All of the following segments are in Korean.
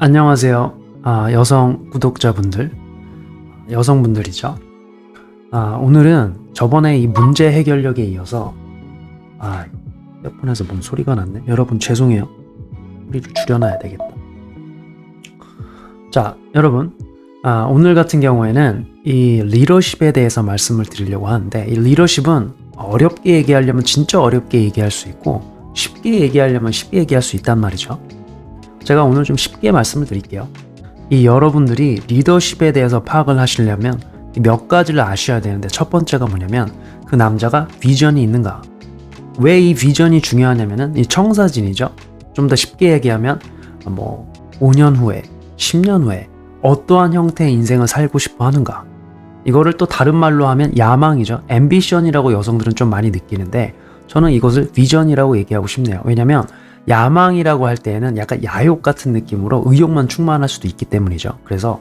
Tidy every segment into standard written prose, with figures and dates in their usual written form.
안녕하세요. 여성 구독자분들, 여성분들이죠. 오늘은 저번에 이 문제 해결력에 이어서 이어폰에서 뭔 소리가 났네. 여러분 죄송해요. 소리를 줄여놔야 되겠다. 자, 여러분 오늘 같은 경우에는 이 리더십에 대해서 말씀을 드리려고 하는데, 이 리더십은 어렵게 얘기하려면 진짜 어렵게 얘기할 수 있고 쉽게 얘기하려면 쉽게 얘기할 수 있단 말이죠. 제가 오늘 좀 쉽게 말씀을 드릴게요. 이 여러분들이 리더십에 대해서 파악을 하시려면 몇 가지를 아셔야 되는데, 첫 번째가 뭐냐면 그 남자가 비전이 있는가. 왜 이 비전이 중요하냐면은 이 청사진이죠. 좀 더 쉽게 얘기하면 5년 후에 10년 후에 어떠한 형태의 인생을 살고 싶어 하는가. 이거를 또 다른 말로 하면 야망이죠. 앰비션이라고 여성들은 좀 많이 느끼는데, 저는 이것을 비전이라고 얘기하고 싶네요. 왜냐면 야망이라고 할 때에는 약간 야욕 같은 느낌으로 의욕만 충만할 수도 있기 때문이죠. 그래서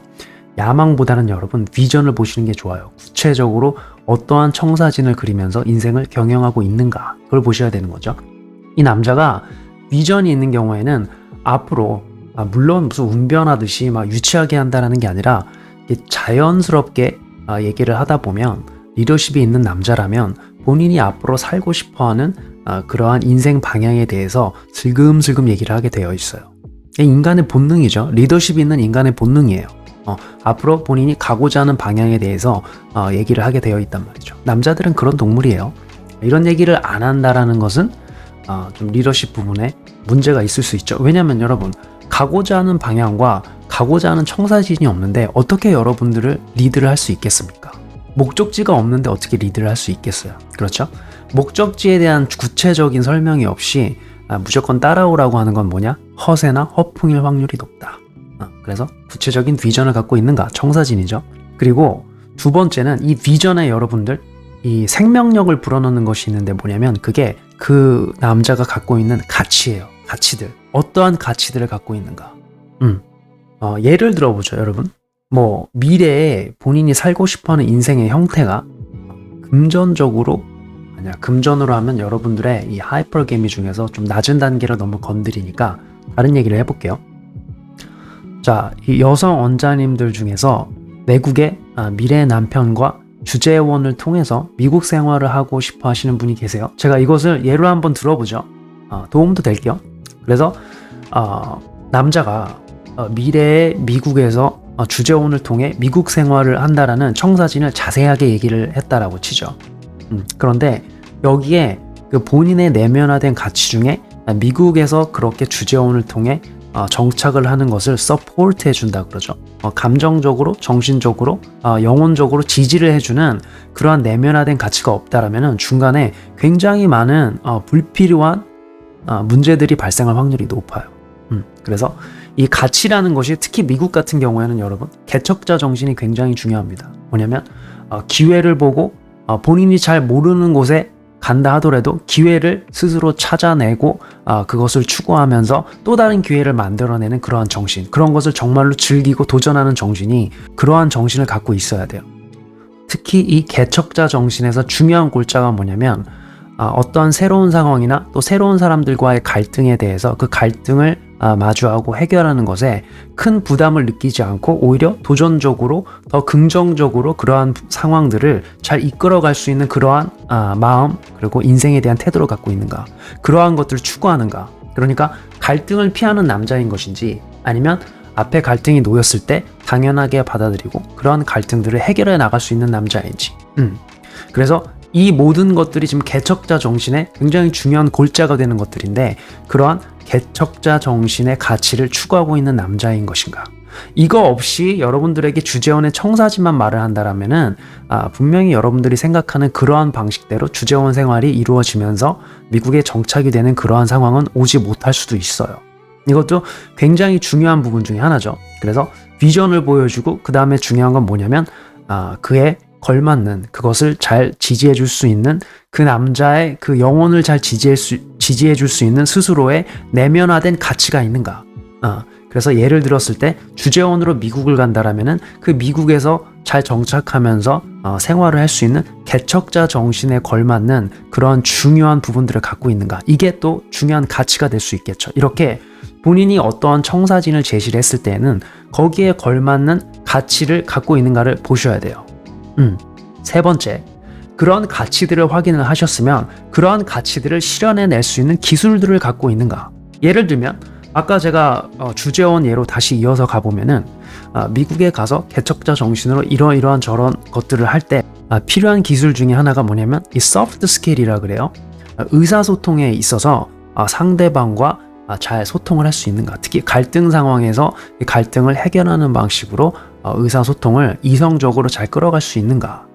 야망보다는 여러분 비전을 보시는 게 좋아요. 구체적으로 어떠한 청사진을 그리면서 인생을 경영하고 있는가, 그걸 보셔야 되는 거죠. 이 남자가 비전이 있는 경우에는 앞으로 물론 무슨 운변하듯이 막 유치하게 한다는 게 아니라 자연스럽게 얘기를 하다 보면, 리더십이 있는 남자라면 본인이 앞으로 살고 싶어하는 그러한 인생 방향에 대해서 슬금슬금 얘기를 하게 되어 있어요. 인간의 본능이죠. 리더십이 있는 인간의 본능이에요. 앞으로 본인이 가고자 하는 방향에 대해서 얘기를 하게 되어 있단 말이죠. 남자들은 그런 동물이에요. 이런 얘기를 안 한다라는 것은 좀 리더십 부분에 문제가 있을 수 있죠. 왜냐면 여러분, 가고자 하는 방향과 가고자 하는 청사진이 없는데 어떻게 여러분들을 리드를 할 수 있겠습니까? 목적지가 없는데 어떻게 리드를 할 수 있겠어요? 그렇죠? 목적지에 대한 구체적인 설명이 없이 무조건 따라오라고 하는 건 뭐냐? 허세나 허풍일 확률이 높다. 그래서 구체적인 비전을 갖고 있는가? 청사진이죠. 그리고 두 번째는 이 비전에 여러분들 이 생명력을 불어넣는 것이 있는데, 뭐냐면 그게 그 남자가 갖고 있는 가치예요. 가치들. 어떠한 가치들을 갖고 있는가? 예를 들어보죠, 여러분. 미래에 본인이 살고 싶어하는 인생의 형태가 금전으로 하면 여러분들의 이 하이퍼게미 중에서 좀 낮은 단계를 너무 건드리니까 다른 얘기를 해볼게요. 자, 이 여성 원자님들 중에서 외국의 미래의 남편과 주재원을 통해서 미국 생활을 하고 싶어 하시는 분이 계세요. 제가 이것을 예로 한번 들어보죠. 도움도 될게요. 그래서 남자가 미래의 미국에서 주재원을 통해 미국 생활을 한다라는 청사진을 자세하게 얘기를 했다라고 치죠. 그런데 여기에 그 본인의 내면화된 가치 중에 미국에서 그렇게 주재원을 통해 정착을 하는 것을 서포트 해준다 그러죠. 감정적으로, 정신적으로, 영혼적으로 지지를 해주는 그러한 내면화된 가치가 없다라면 중간에 굉장히 많은 불필요한 문제들이 발생할 확률이 높아요. 그래서 이 가치라는 것이 특히 미국 같은 경우에는 여러분, 개척자 정신이 굉장히 중요합니다. 뭐냐면 기회를 보고 본인이 잘 모르는 곳에 간다 하더라도 기회를 스스로 찾아내고 그것을 추구하면서 또 다른 기회를 만들어내는 그러한 정신, 그런 것을 정말로 즐기고 도전하는 정신이, 그러한 정신을 갖고 있어야 돼요. 특히 이 개척자 정신에서 중요한 골자가 뭐냐면 어떠한 새로운 상황이나 또 새로운 사람들과의 갈등에 대해서 그 갈등을 마주하고 해결하는 것에 큰 부담을 느끼지 않고 오히려 도전적으로 더 긍정적으로 그러한 상황들을 잘 이끌어갈 수 있는 그러한 마음, 그리고 인생에 대한 태도를 갖고 있는가, 그러한 것들을 추구하는가. 그러니까 갈등을 피하는 남자인 것인지, 아니면 앞에 갈등이 놓였을 때 당연하게 받아들이고 그러한 갈등들을 해결해 나갈 수 있는 남자인지. 그래서 이 모든 것들이 지금 개척자 정신의 굉장히 중요한 골자가 되는 것들인데, 그러한 개척자 정신의 가치를 추구하고 있는 남자인 것인가. 이거 없이 여러분들에게 주재원의 청사진만 말을 한다라면은 분명히 여러분들이 생각하는 그러한 방식대로 주재원 생활이 이루어지면서 미국에 정착이 되는 그러한 상황은 오지 못할 수도 있어요. 이것도 굉장히 중요한 부분 중에 하나죠. 그래서 비전을 보여주고 그 다음에 중요한 건 뭐냐면 그의 걸맞는, 그것을 잘 지지해 줄 수 있는, 그 남자의 그 영혼을 잘 지지해 줄 수 있는 스스로의 내면화된 가치가 있는가. 그래서 예를 들었을 때 주재원으로 미국을 간다라면은 그 미국에서 잘 정착하면서 생활을 할 수 있는 개척자 정신에 걸맞는 그런 중요한 부분들을 갖고 있는가. 이게 또 중요한 가치가 될 수 있겠죠. 이렇게 본인이 어떠한 청사진을 제시를 했을 때에는 거기에 걸맞는 가치를 갖고 있는가를 보셔야 돼요. 세 번째, 그런 가치들을 확인을 하셨으면 그러한 가치들을 실현해낼 수 있는 기술들을 갖고 있는가. 예를 들면 아까 제가 주재원 예로 다시 이어서 가보면은 미국에 가서 개척자 정신으로 이러이러한 저런 것들을 할 때 필요한 기술 중에 하나가 뭐냐면 이 소프트 스킬이라 그래요. 의사소통에 있어서 상대방과 잘 소통을 할 수 있는가. 특히 갈등 상황에서 이 갈등을 해결하는 방식으로 의사소통을 이성적으로 잘 끌어갈 수 있는가.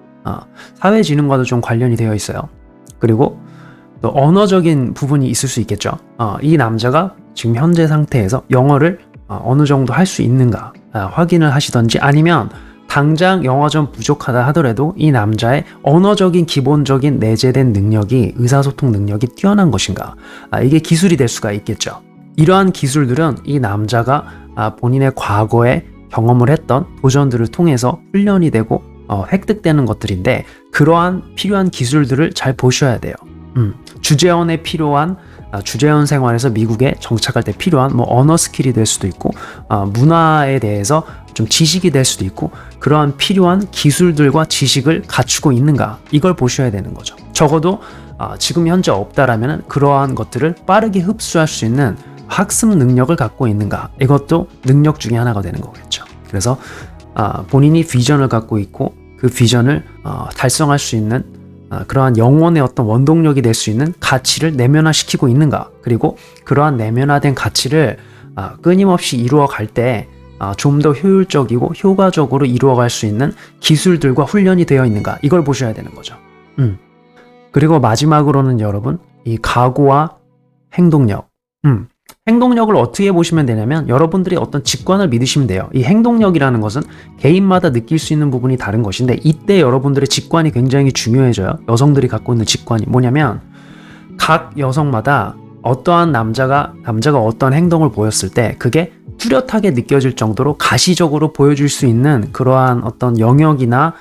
사회지능과도 좀 관련이 되어 있어요. 그리고 또 언어적인 부분이 있을 수 있겠죠. 이 남자가 지금 현재 상태에서 영어를 어느 정도 할 수 있는가 확인을 하시던지, 아니면 당장 영어가 좀 부족하다 하더라도 이 남자의 언어적인 기본적인 내재된 능력이, 의사소통 능력이 뛰어난 것인가. 이게 기술이 될 수가 있겠죠. 이러한 기술들은 이 남자가 본인의 과거에 경험을 했던 도전들을 통해서 훈련이 되고 획득되는 것들인데, 그러한 필요한 기술들을 잘 보셔야 돼요. 주재원에 필요한 주재원 생활에서 미국에 정착할 때 필요한 언어 스킬이 될 수도 있고 문화에 대해서 좀 지식이 될 수도 있고, 그러한 필요한 기술들과 지식을 갖추고 있는가, 이걸 보셔야 되는 거죠. 적어도 지금 현재 없다라면 그러한 것들을 빠르게 흡수할 수 있는 학습 능력을 갖고 있는가, 이것도 능력 중에 하나가 되는 거겠죠. 그래서 본인이 비전을 갖고 있고 그 비전을 달성할 수 있는 그러한 영혼의 어떤 원동력이 될 수 있는 가치를 내면화시키고 있는가, 그리고 그러한 내면화된 가치를 끊임없이 이루어갈 때 좀 더 효율적이고 효과적으로 이루어갈 수 있는 기술들과 훈련이 되어 있는가, 이걸 보셔야 되는 거죠. 그리고 마지막으로는 여러분, 이 각오와 행동력. 행동력을 어떻게 보시면 되냐면 여러분들이 어떤 직관을 믿으시면 돼요. 이 행동력이라는 것은 개인마다 느낄 수 있는 부분이 다른 것인데, 이때 여러분들의 직관이 굉장히 중요해져요. 여성들이 갖고 있는 직관이 뭐냐면, 각 여성마다 어떠한 남자가 어떠한 행동을 보였을 때 그게 뚜렷하게 느껴질 정도로 가시적으로 보여줄 수 있는 그러한 어떤 영역이나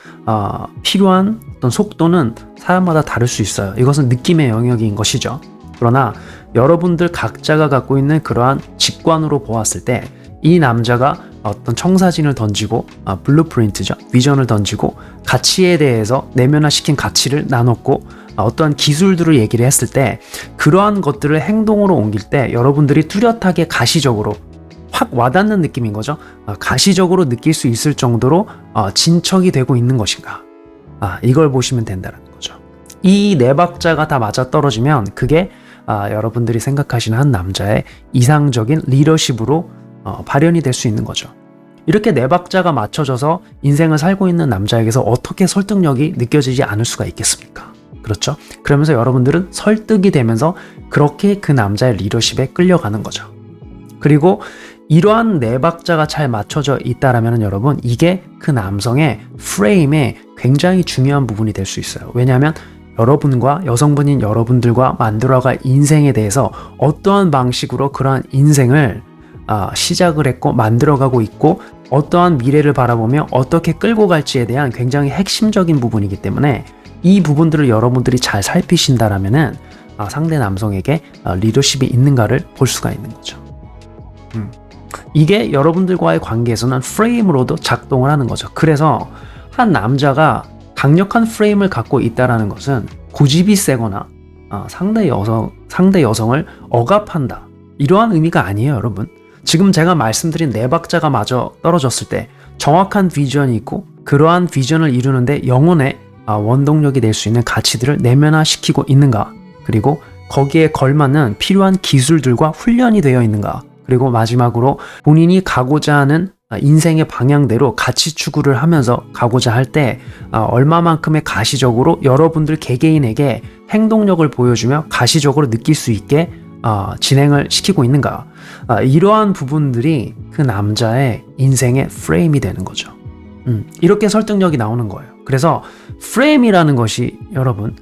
필요한 어떤 속도는 사람마다 다를 수 있어요. 이것은 느낌의 영역인 것이죠. 그러나 여러분들 각자가 갖고 있는 그러한 직관으로 보았을 때 이 남자가 어떤 청사진을 던지고 블루프린트죠. 비전을 던지고 가치에 대해서 내면화시킨 가치를 나눴고 어떠한 기술들을 얘기를 했을 때, 그러한 것들을 행동으로 옮길 때 여러분들이 뚜렷하게 가시적으로 확 와닿는 느낌인 거죠. 가시적으로 느낄 수 있을 정도로 진척이 되고 있는 것인가. 이걸 보시면 된다는 거죠. 이 네 박자가 다 맞아떨어지면 그게 여러분들이 생각하시는 한 남자의 이상적인 리더십으로 발현이 될 수 있는 거죠. 이렇게 네 박자가 맞춰져서 인생을 살고 있는 남자에게서 어떻게 설득력이 느껴지지 않을 수가 있겠습니까? 그렇죠? 그러면서 여러분들은 설득이 되면서 그렇게 그 남자의 리더십에 끌려가는 거죠. 그리고 이러한 네 박자가 잘 맞춰져 있다라면 여러분, 이게 그 남성의 프레임에 굉장히 중요한 부분이 될 수 있어요. 왜냐하면 여러분과 여성분인 여러분들과 만들어갈 인생에 대해서 어떠한 방식으로 그러한 인생을 시작을 했고 만들어가고 있고, 어떠한 미래를 바라보며 어떻게 끌고 갈지에 대한 굉장히 핵심적인 부분이기 때문에 이 부분들을 여러분들이 잘 살피신다라면은 상대 남성에게 리더십이 있는가를 볼 수가 있는 거죠. 이게 여러분들과의 관계에서는 프레임으로도 작동을 하는 거죠. 그래서 한 남자가 강력한 프레임을 갖고 있다라는 것은 고집이 세거나 상대 여성을 억압한다, 이러한 의미가 아니에요, 여러분. 지금 제가 말씀드린 네 박자가 마저 떨어졌을 때 정확한 비전이 있고, 그러한 비전을 이루는데 영혼의 원동력이 될 수 있는 가치들을 내면화시키고 있는가, 그리고 거기에 걸맞는 필요한 기술들과 훈련이 되어 있는가, 그리고 마지막으로 본인이 가고자 하는 인생의 방향대로 가치 추구를 하면서 가고자 할 때 얼마만큼의 가시적으로 여러분들 개개인에게 행동력을 보여주며 가시적으로 느낄 수 있게 진행을 시키고 있는가. 이러한 부분들이 그 남자의 인생의 프레임이 되는 거죠. 이렇게 설득력이 나오는 거예요. 그래서 프레임이라는 것이 여러분,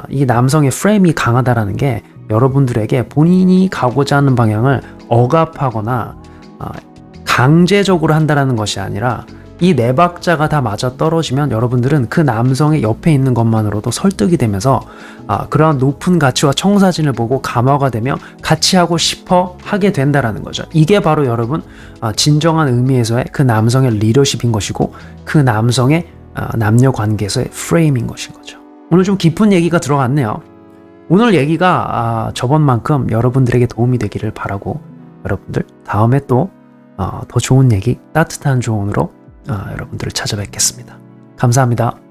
이 남성의 프레임이 강하다라는 게 여러분들에게 본인이 가고자 하는 방향을 억압하거나 강제적으로 한다라는 것이 아니라 이 네 박자가 다 맞아 떨어지면 여러분들은 그 남성의 옆에 있는 것만으로도 설득이 되면서 그러한 높은 가치와 청사진을 보고 감화가 되며 같이 하고 싶어 하게 된다라는 거죠. 이게 바로 여러분 진정한 의미에서의 그 남성의 리더십인 것이고 그 남성의 남녀 관계에서의 프레임인 것인 거죠. 오늘 좀 깊은 얘기가 들어갔네요. 오늘 얘기가 저번만큼 여러분들에게 도움이 되기를 바라고 여러분들 다음에 또 더 좋은 얘기 따뜻한 조언으로 여러분들을 찾아뵙겠습니다. 감사합니다.